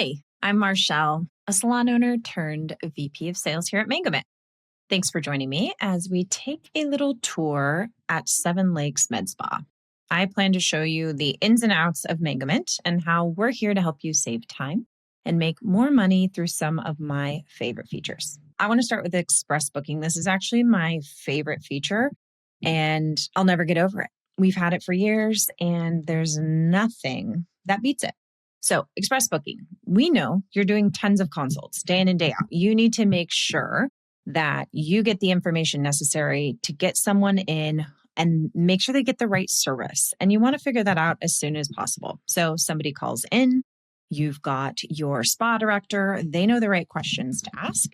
Hey, I'm Marshall, a salon owner turned VP of sales here at Mangomint. Thanks for joining me as we take a little tour at Seven Lakes Medspa. I plan to show you the ins and outs of Mangomint and how we're here to help you save time and make more money through some of my favorite features. I want to start with express booking. This is actually my favorite feature, and I'll never get over it. We've had it for years, and there's nothing that beats it. So, express booking. We know you're doing tons of consults day in and day out. You need to make sure that you get the information necessary to get someone in and make sure they get the right service. And you want to figure that out as soon as possible. So, somebody calls in, you've got your spa director, they know the right questions to ask,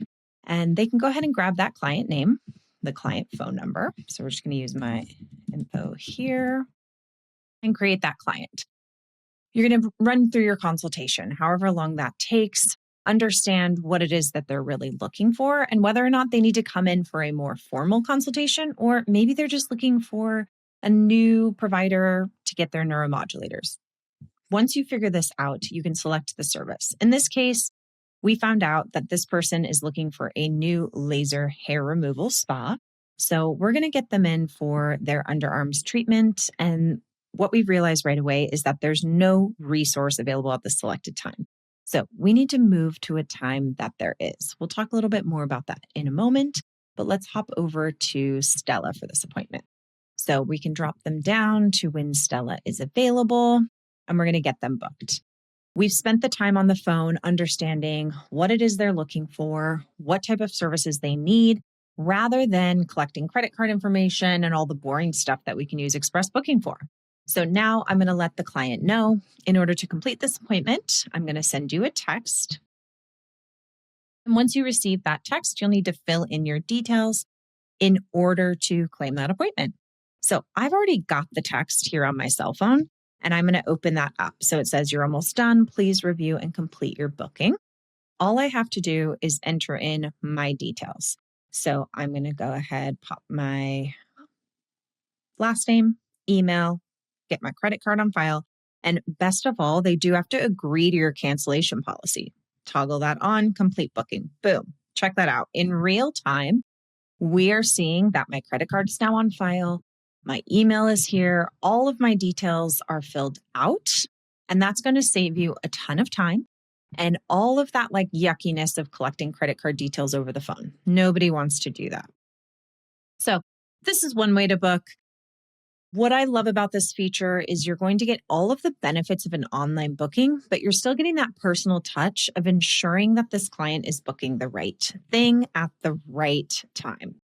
and they can go ahead and grab that client name, the client phone number. So, we're just going to use my info here and create that client. You're going to run through your consultation, however long that takes, understand what it is that they're really looking for and whether or not they need to come in for a more formal consultation, or maybe they're just looking for a new provider to get their neuromodulators. Once you figure this out, you can select the service. In this case, we found out that this person is looking for a new laser hair removal spa. So we're going to get them in for their underarms treatment. And what we've realized right away is that there's no resource available at the selected time. So we need to move to a time that there is. We'll talk a little bit more about that in a moment, but let's hop over to Stella for this appointment. So we can drop them down to when Stella is available, and we're going to get them booked. We've spent the time on the phone understanding what it is they're looking for, what type of services they need, rather than collecting credit card information and all the boring stuff that we can use express booking for. So now I'm going to let the client know, in order to complete this appointment, I'm going to send you a text. And once you receive that text, you'll need to fill in your details in order to claim that appointment. So I've already got the text here on my cell phone, and I'm going to open that up. So it says, "You're almost done. Please review and complete your booking." All I have to do is enter in my details. So I'm going to go ahead, pop my last name, email, get my credit card on file. And best of all, they do have to agree to your cancellation policy. Toggle that on, complete booking. Boom. Check that out. In real time, we are seeing that my credit card is now on file. My email is here. All of my details are filled out. And that's going to save you a ton of time and all of that yuckiness of collecting credit card details over the phone. Nobody wants to do that. So this is one way to book. What I love about this feature is you're going to get all of the benefits of an online booking, but you're still getting that personal touch of ensuring that this client is booking the right thing at the right time.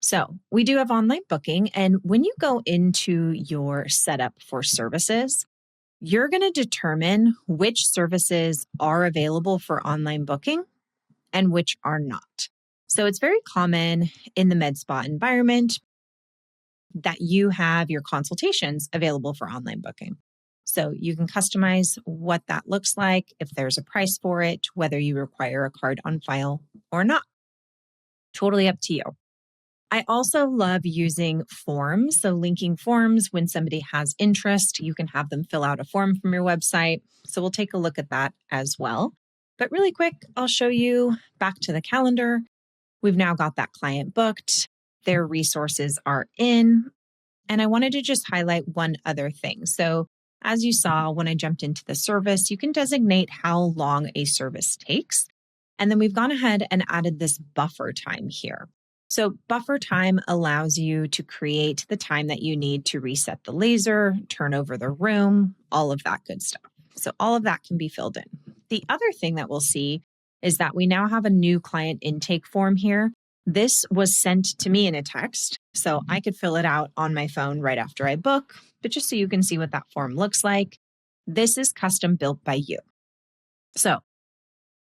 So we do have online booking, and when you go into your setup for services, you're going to determine which services are available for online booking and which are not. So it's very common in the Medspa environment that you have your consultations available for online booking. So you can customize what that looks like, if there's a price for it, whether you require a card on file or not. Totally up to you. I also love using forms. So linking forms when somebody has interest, you can have them fill out a form from your website. So we'll take a look at that as well. But really quick, I'll show you back to the calendar. We've now got that client booked. Their resources are in. And I wanted to just highlight one other thing. So as you saw, when I jumped into the service, you can designate how long a service takes. And then we've gone ahead and added this buffer time here. So buffer time allows you to create the time that you need to reset the laser, turn over the room, all of that good stuff. So all of that can be filled in. The other thing that we'll see is that we now have a new client intake form here. This was sent to me in a text, so I could fill it out on my phone right after I book, but just so you can see what that form looks like, this is custom built by you. So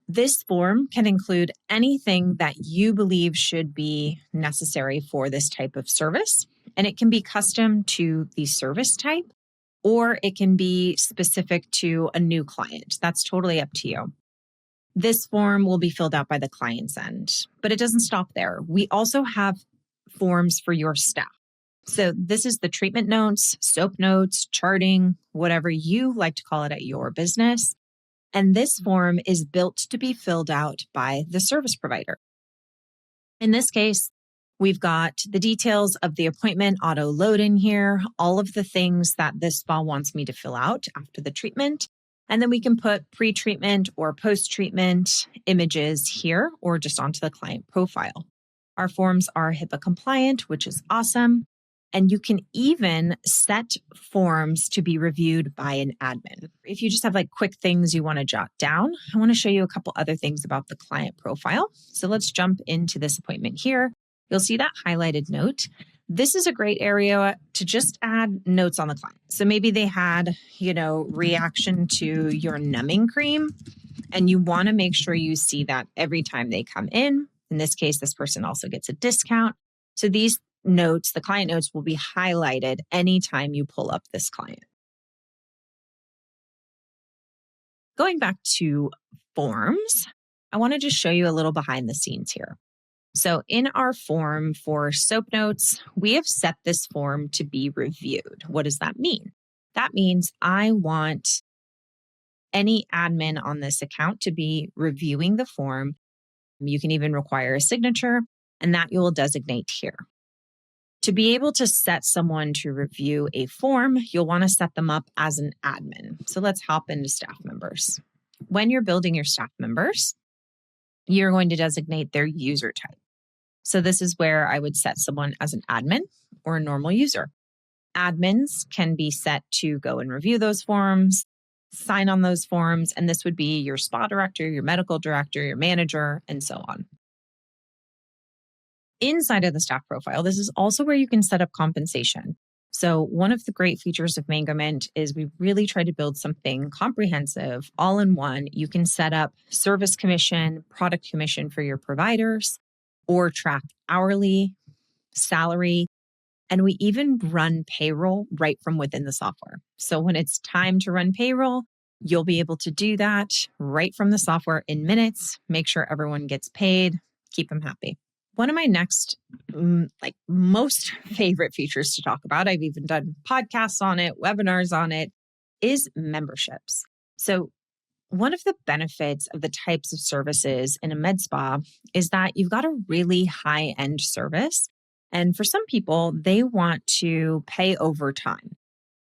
this form can include anything that you believe should be necessary for this type of service, and it can be custom to the service type, or it can be specific to a new client. That's totally up to you. This form will be filled out by the client's end, but it doesn't stop there. We also have forms for your staff. So this is the treatment notes, soap notes, charting, whatever you like to call it at your business. And this form is built to be filled out by the service provider. In this case, we've got the details of the appointment auto load in here, all of the things that this spa wants me to fill out after the treatment. And then we can put pre-treatment or post-treatment images here or just onto the client profile. Our forms are HIPAA compliant, which is awesome. And you can even set forms to be reviewed by an admin. If you just have like quick things you want to jot down, I want to show you a couple other things about the client profile. So let's jump into this appointment here. You'll see that highlighted note. This is a great area to just add notes on the client. So maybe they had, reaction to your numbing cream, and you want to make sure you see that every time they come in. In this case, this person also gets a discount. So these notes, the client notes, will be highlighted anytime you pull up this client. Going back to forms, I want to just show you a little behind the scenes here. So in our form for soap notes, we have set this form to be reviewed. What does that mean? That means I want any admin on this account to be reviewing the form. You can even require a signature, and that you will designate here. To be able to set someone to review a form, you'll want to set them up as an admin. So let's hop into staff members. When you're building your staff members, you're going to designate their user type. So this is where I would set someone as an admin or a normal user. Admins can be set to go and review those forms, sign on those forms, and this would be your spa director, your medical director, your manager, and so on. Inside of the staff profile, this is also where you can set up compensation. So one of the great features of Mangomint is we really try to build something comprehensive, all in one. You can set up service commission, product commission for your providers, or track hourly, salary, and we even run payroll right from within the software. So when it's time to run payroll, you'll be able to do that right from the software in minutes, make sure everyone gets paid, keep them happy. One of my next, most favorite features to talk about, I've even done podcasts on it, webinars on it, is memberships. So one of the benefits of the types of services in a med spa is that you've got a really high-end service. And for some people, they want to pay over time.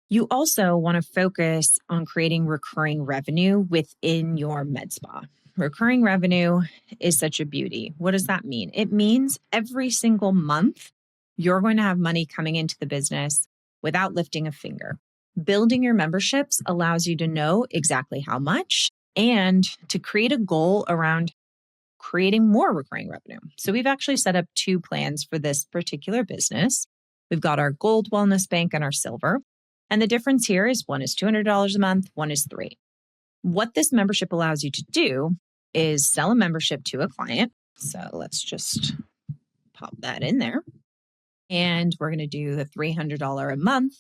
You also want to focus on creating recurring revenue within your med spa. Recurring revenue is such a beauty. What does that mean? It means every single month, you're going to have money coming into the business without lifting a finger. Building your memberships allows you to know exactly how much and to create a goal around creating more recurring revenue. So we've actually set up 2 plans for this particular business. We've got our Gold Wellness Bank and our Silver. And the difference here is one is $200 a month, one is $3. What this membership allows you to do is sell a membership to a client. So let's just pop that in there. And we're going to do the $300 a month.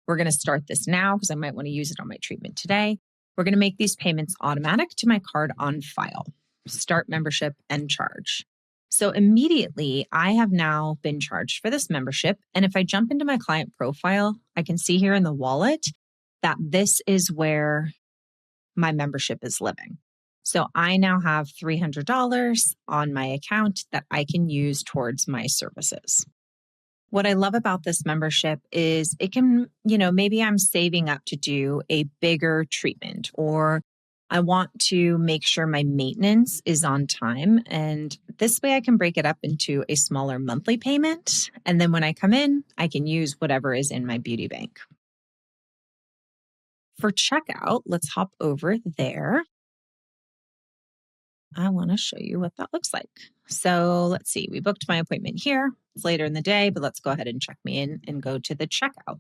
We're going to start this now because I might want to use it on my treatment today. We're going to make these payments automatic to my card on file. Start membership and charge. So immediately I have now been charged for this membership. And if I jump into my client profile, I can see here in the wallet that this is where my membership is living. So I now have $300 on my account that I can use towards my services. What I love about this membership is it can, maybe I'm saving up to do a bigger treatment, or I want to make sure my maintenance is on time. And this way I can break it up into a smaller monthly payment. And then when I come in, I can use whatever is in my beauty bank. For checkout, let's hop over there. I want to show you what that looks like. So let's see, we booked my appointment here. It's later in the day, but let's go ahead and check me in and go to the checkout.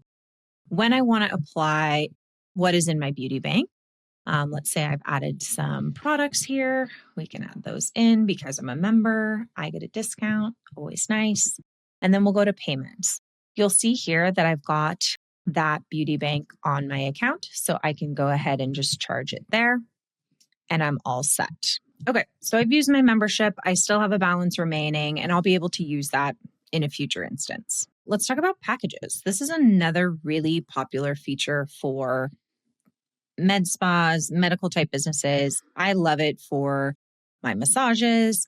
When I want to apply what is in my beauty bank, let's say I've added some products here. We can add those in because I'm a member. I get a discount, always nice. And then we'll go to payments. You'll see here that I've got that beauty bank on my account. So I can go ahead and just charge it there and I'm all set. Okay, so I've used my membership. I still have a balance remaining and I'll be able to use that in a future instance. Let's talk about packages. This is another really popular feature for med spas, medical type businesses. I love it for my massages.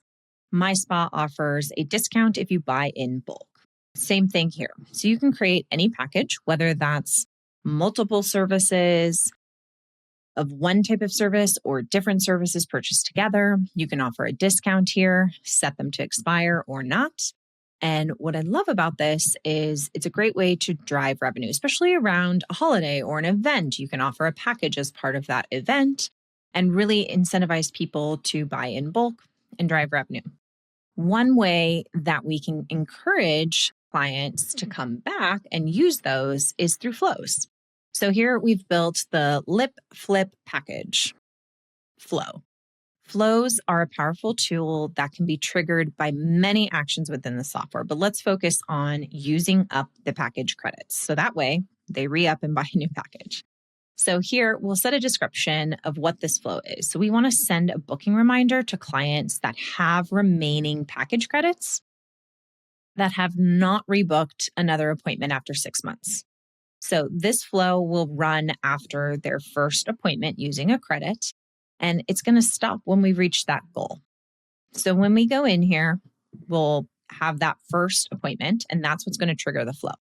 My spa offers a discount if you buy in bulk. Same thing here. So you can create any package, whether that's multiple services of one type of service or different services purchased together. You can offer a discount here, set them to expire or not. And what I love about this is it's a great way to drive revenue, especially around a holiday or an event. You can offer a package as part of that event and really incentivize people to buy in bulk and drive revenue. One way that we can encourage clients to come back and use those is through flows. So here we've built the Lip Flip package flow. Flows are a powerful tool that can be triggered by many actions within the software, but let's focus on using up the package credits. So that way they re-up and buy a new package. So here we'll set a description of what this flow is. So we want to send a booking reminder to clients that have remaining package credits that have not rebooked another appointment after 6 months. So this flow will run after their first appointment using a credit, and it's going to stop when we reach that goal. So when we go in here, we'll have that first appointment, and that's what's going to trigger the flow.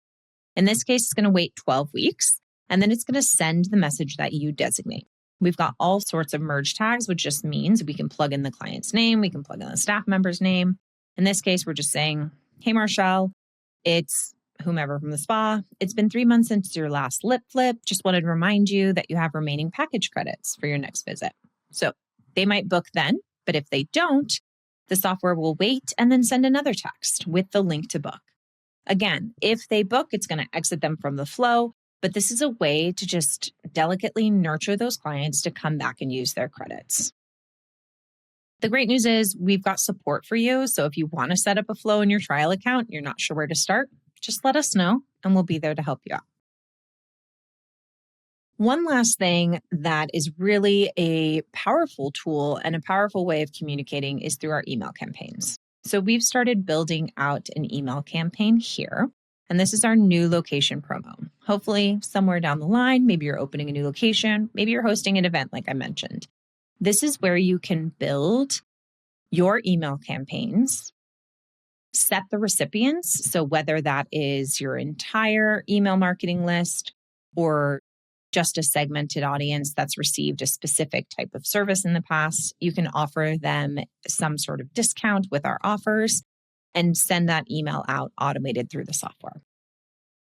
In this case, it's going to wait 12 weeks, and then it's going to send the message that you designate. We've got all sorts of merge tags, which just means we can plug in the client's name, we can plug in the staff member's name. In this case, we're just saying, hey, Marshall, it's whomever from the spa. It's been 3 months since your last lip flip. Just wanted to remind you that you have remaining package credits for your next visit. So they might book then, but if they don't, the software will wait and then send another text with the link to book. Again, if they book, it's going to exit them from the flow, but this is a way to just delicately nurture those clients to come back and use their credits. The great news is we've got support for you. So if you want to set up a flow in your trial account, you're not sure where to start, just let us know and we'll be there to help you out. One last thing that is really a powerful tool and a powerful way of communicating is through our email campaigns. So we've started building out an email campaign here, and this is our new location promo. Hopefully somewhere down the line, maybe you're opening a new location, maybe you're hosting an event like I mentioned. This is where you can build your email campaigns, set the recipients. So whether that is your entire email marketing list or just a segmented audience that's received a specific type of service in the past, you can offer them some sort of discount with our offers and send that email out automated through the software.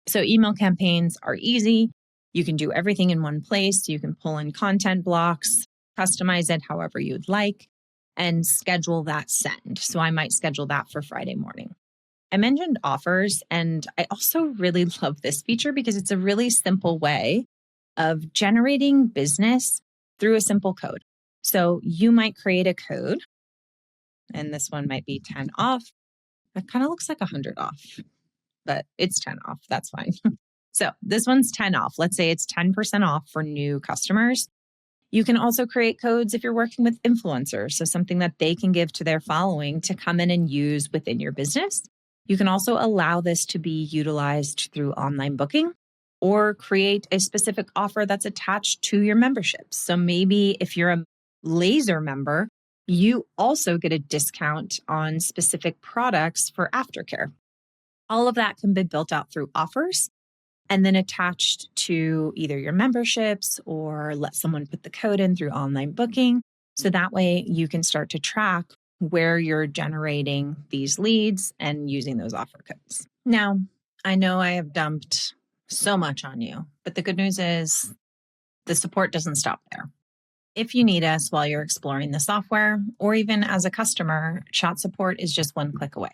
So email campaigns are easy. You can do everything in one place. You can pull in content blocks, customize it however you'd like, and schedule that send. So I might schedule that for Friday morning. I mentioned offers, and I also really love this feature because it's a really simple way of generating business through a simple code. So you might create a code, and this one might be 10 off. It kind of looks like 100 off, but it's 10 off. That's fine. So this one's 10 off. Let's say it's 10% off for new customers. You can also create codes if you're working with influencers, so something that they can give to their following to come in and use within your business. You can also allow this to be utilized through online booking or create a specific offer that's attached to your memberships. So maybe if you're a laser member, you also get a discount on specific products for aftercare. All of that can be built out through offers and then attached to either your memberships or let someone put the code in through online booking. So that way you can start to track where you're generating these leads and using those offer codes. Now, I know I have dumped so much on you, but the good news is the support doesn't stop there. If you need us while you're exploring the software, or even as a customer, chat support is just one click away.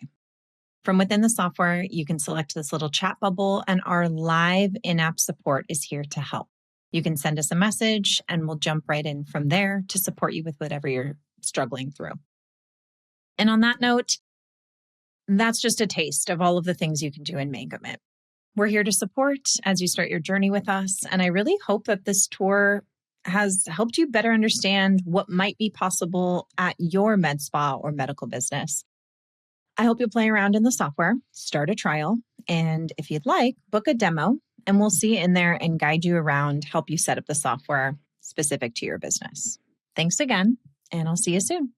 From within the software, you can select this little chat bubble, and our live in-app support is here to help. You can send us a message, and we'll jump right in from there to support you with whatever you're struggling through. And on that note, that's just a taste of all of the things you can do in Mangomint. We're here to support as you start your journey with us, and I really hope that this tour has helped you better understand what might be possible at your med spa or medical business. I hope you'll play around in the software, start a trial, and if you'd like, book a demo, and we'll see you in there and guide you around, help you set up the software specific to your business. Thanks again, and I'll see you soon.